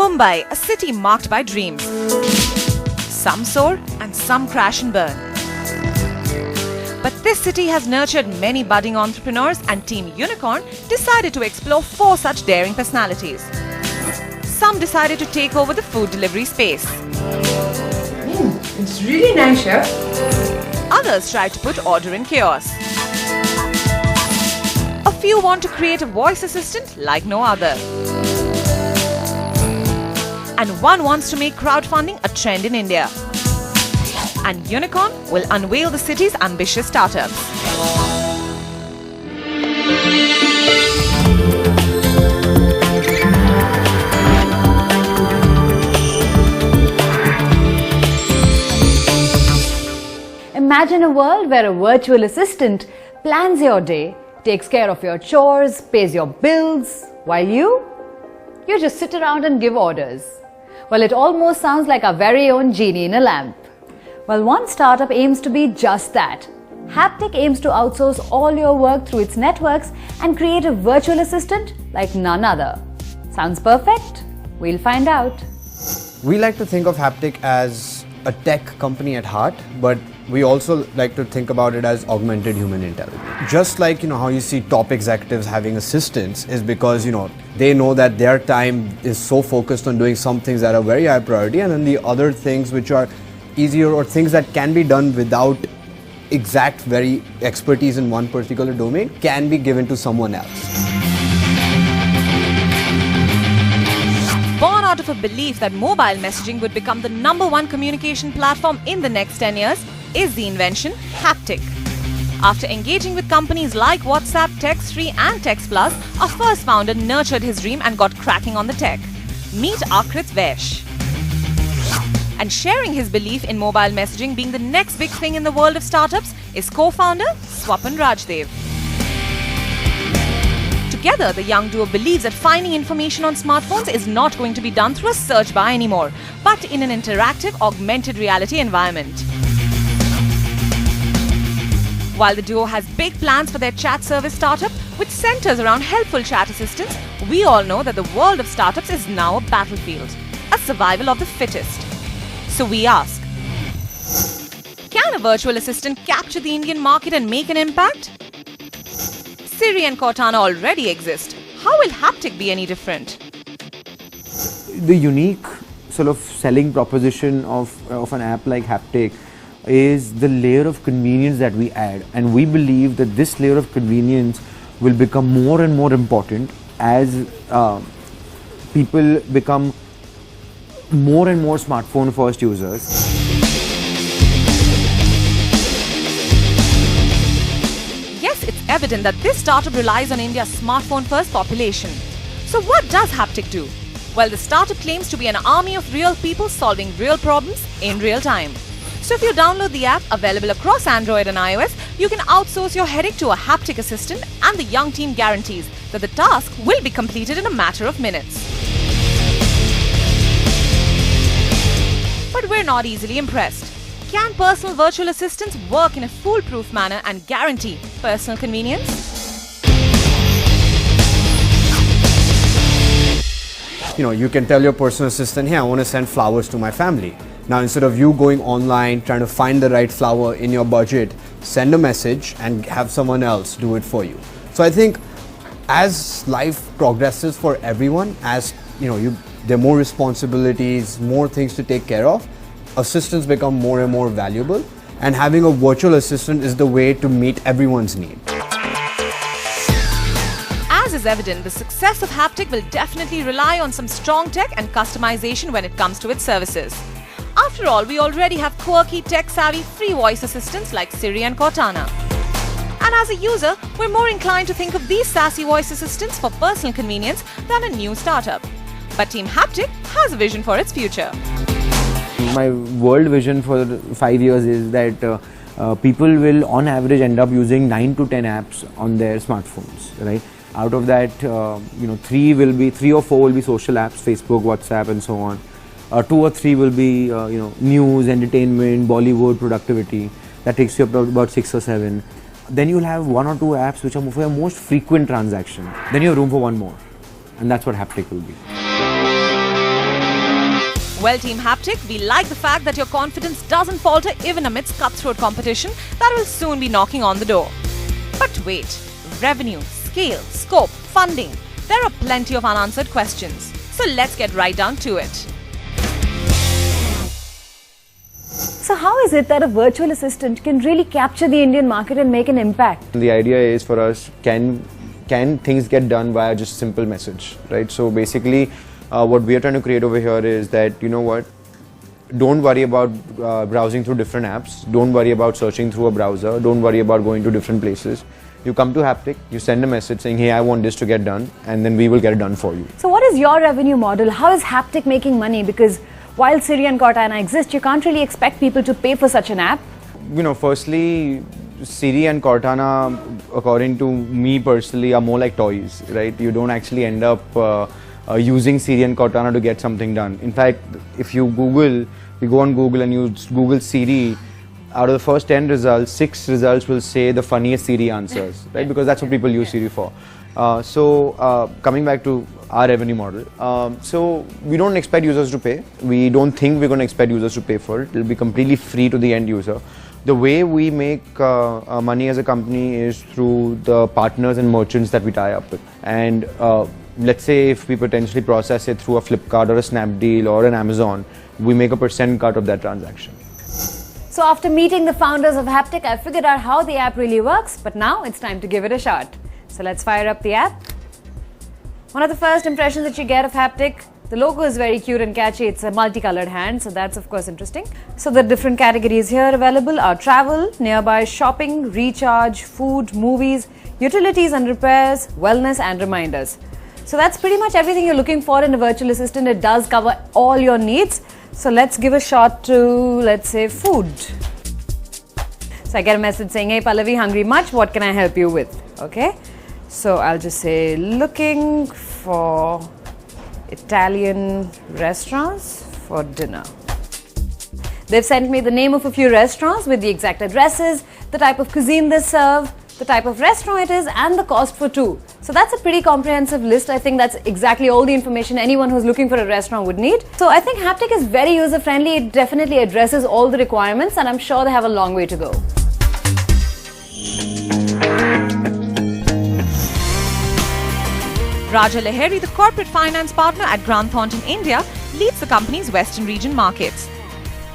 Mumbai, a city marked by dreams. Some soar and some crash and burn. But this city has nurtured many budding entrepreneurs, and Team Unicorn decided to explore 4 such daring personalities. Some decided to take over the food delivery space. It's really nice, Chef. Others tried to put order in chaos. A few want to create a voice assistant like no other. And one wants to make crowdfunding a trend in India. And Unicorn will unveil the city's ambitious startups. Imagine a world where a virtual assistant plans your day, takes care of your chores, pays your bills, while you just sit around and give orders. Well, it almost sounds like our very own genie in a lamp. Well, one startup aims to be just that. Haptik aims to outsource all your work through its networks and create a virtual assistant like none other. Sounds perfect? We'll find out. We like to think of Haptik as a tech company at heart, but we also like to think about it as augmented human intelligence. Just like how you see top executives having assistants is because they know that their time is so focused on doing some things that are very high priority, and then the other things which are easier or things that can be done without exact very expertise in one particular domain can be given to someone else. Born out of a belief that mobile messaging would become the #1 communication platform in the next 10 years is the invention Haptik. After engaging with companies like WhatsApp, Text3 and TextPlus, our first founder nurtured his dream and got cracking on the tech. Meet Akrit Vesh. And sharing his belief in mobile messaging being the next big thing in the world of startups is co-founder Swapan Rajdev. Together, the young duo believes that finding information on smartphones is not going to be done through a search bar anymore, but in an interactive, augmented reality environment. While the duo has big plans for their chat service startup, which centers around helpful chat assistants, we all know that the world of startups is now a battlefield, a survival of the fittest. So we ask, can a virtual assistant capture the Indian market and make an impact? Siri and Cortana already exist. How will Haptik be any different? The unique sort of selling proposition of an app like Haptik is the layer of convenience that we add, and we believe that this layer of convenience will become more and more important as people become more and more smartphone first users. Yes, it's evident that this startup relies on India's smartphone first population. So what does Haptik do? Well, the startup claims to be an army of real people solving real problems in real time. So if you download the app, available across Android and iOS, you can outsource your headache to a Haptik assistant, and the young team guarantees that the task will be completed in a matter of minutes. But we're not easily impressed. Can personal virtual assistants work in a foolproof manner and guarantee personal convenience? You can tell your personal assistant, hey, I want to send flowers to my family. Now, instead of you going online, trying to find the right flower in your budget, send a message and have someone else do it for you. So I think as life progresses for everyone, as there are more responsibilities, more things to take care of, assistants become more and more valuable, and having a virtual assistant is the way to meet everyone's need. As is evident, the success of Haptik will definitely rely on some strong tech and customization when it comes to its services. After all, we already have quirky, tech-savvy, free voice assistants like Siri and Cortana. And as a user, we're more inclined to think of these sassy voice assistants for personal convenience than a new startup. But Team Haptik has a vision for its future. My world vision for 5 years is that people will on average end up using 9 to 10 apps on their smartphones, right? Out of that, 3 or 4 will be social apps, Facebook, WhatsApp and so on. 2 or 3 will be news, entertainment, Bollywood, productivity. That takes you up to about 6 or 7. Then you'll have 1 or 2 apps which are for your most frequent transaction. Then you have room for 1 more. And that's what Haptik will be. Well, Team Haptik, we like the fact that your confidence doesn't falter even amidst cutthroat competition that will soon be knocking on the door. But wait, revenue, scale, scope, funding, there are plenty of unanswered questions. So let's get right down to it. So how is it that a virtual assistant can really capture the Indian market and make an impact? The idea is for us, can things get done via just a simple message, right? So basically, what we are trying to create over here is that, you know what, don't worry about browsing through different apps, don't worry about searching through a browser, don't worry about going to different places. You come to Haptik, you send a message saying, hey, I want this to get done, and then we will get it done for you. So what is your revenue model? How is Haptik making money? Because while Siri and Cortana exist, you can't really expect people to pay for such an app. You know, firstly, Siri and Cortana, according to me personally, are more like toys, right? You don't actually end up using Siri and Cortana to get something done. In fact, if you go on Google and you Google Siri, out of the first 10 results, 6 results will say the funniest Siri answers, right? Because that's what people use Siri for. Coming back to our revenue model, so we don't expect users to pay. We don't think we're going to expect users to pay for it. It'll be completely free to the end user. The way we make money as a company is through the partners and merchants that we tie up with. And let's say if we potentially process it through a Flipkart or a Snapdeal or an Amazon, we make a % cut of that transaction. So after meeting the founders of Haptik, I figured out how the app really works, but now it's time to give it a shot. So let's fire up the app. One of the first impressions that you get of Haptik, the logo is very cute and catchy. It's a multicolored hand, so that's of course interesting. So the different categories here available are travel, nearby shopping, recharge, food, movies, utilities and repairs, wellness and reminders. So that's pretty much everything you're looking for in a virtual assistant. It does cover all your needs. So let's give a shot to, let's say, food. So I get a message saying, hey Pallavi, hungry much? What can I help you with? Okay. So I'll just say, looking for Italian restaurants for dinner. They've sent me the name of a few restaurants with the exact addresses, the type of cuisine they serve, the type of restaurant it is, and the cost for two. So that's a pretty comprehensive list. I think that's exactly all the information anyone who's looking for a restaurant would need. So I think Haptik is very user-friendly. It definitely addresses all the requirements, and I'm sure they have a long way to go. Raja Lahiri, the corporate finance partner at Grant Thornton India, leads the company's Western region markets.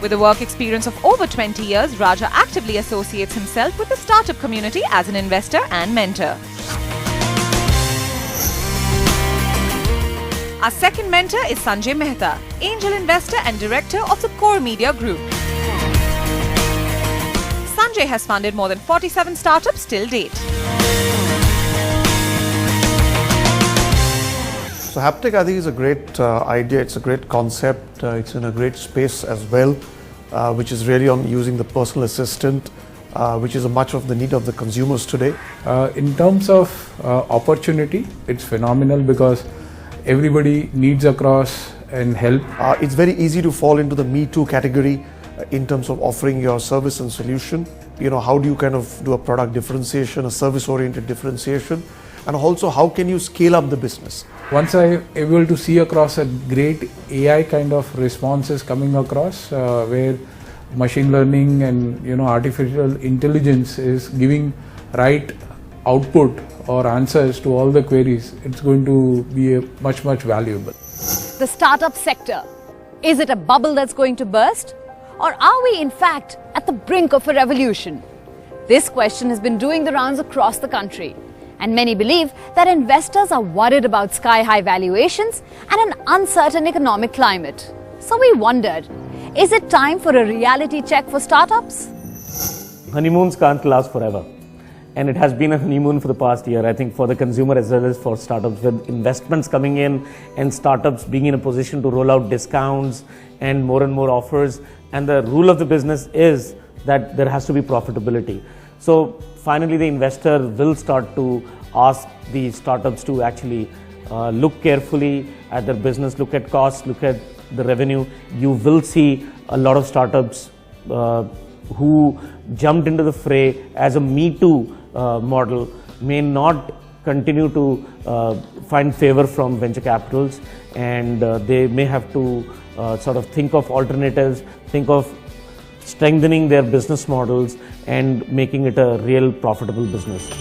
With a work experience of over 20 years, Raja actively associates himself with the startup community as an investor and mentor. Our second mentor is Sanjay Mehta, angel investor and director of the Core Media Group. Sanjay has funded more than 47 startups till date. So Haptik, I think, is a great idea. It's a great concept. It's in a great space as well, which is really on using the personal assistant, which is much of the need of the consumers today. In terms of opportunity, it's phenomenal because everybody needs across and help. It's very easy to fall into the Me Too category in terms of offering your service and solution. You know, how do you kind of do a product differentiation, a service-oriented differentiation, and also how can you scale up the business? Once I'm able to see across a great AI kind of responses coming across, where machine learning and artificial intelligence is giving right output or answers to all the queries, it's going to be much valuable. The startup sector, is it a bubble that's going to burst? Or are we in fact at the brink of a revolution? This question has been doing the rounds across the country. And many believe that investors are worried about sky-high valuations and an uncertain economic climate. So we wondered, is it time for a reality check for startups? Honeymoons can't last forever. And it has been a honeymoon for the past year, I think, for the consumer as well as for startups, with investments coming in and startups being in a position to roll out discounts and more offers. And the rule of the business is that there has to be profitability. So finally, the investor will start to ask the startups to actually look carefully at their business, look at costs, look at the revenue. You will see a lot of startups who jumped into the fray as a Me Too model may not continue to find favor from venture capitals, and they may have to sort of think of alternatives, think of strengthening their business models and making it a real profitable business.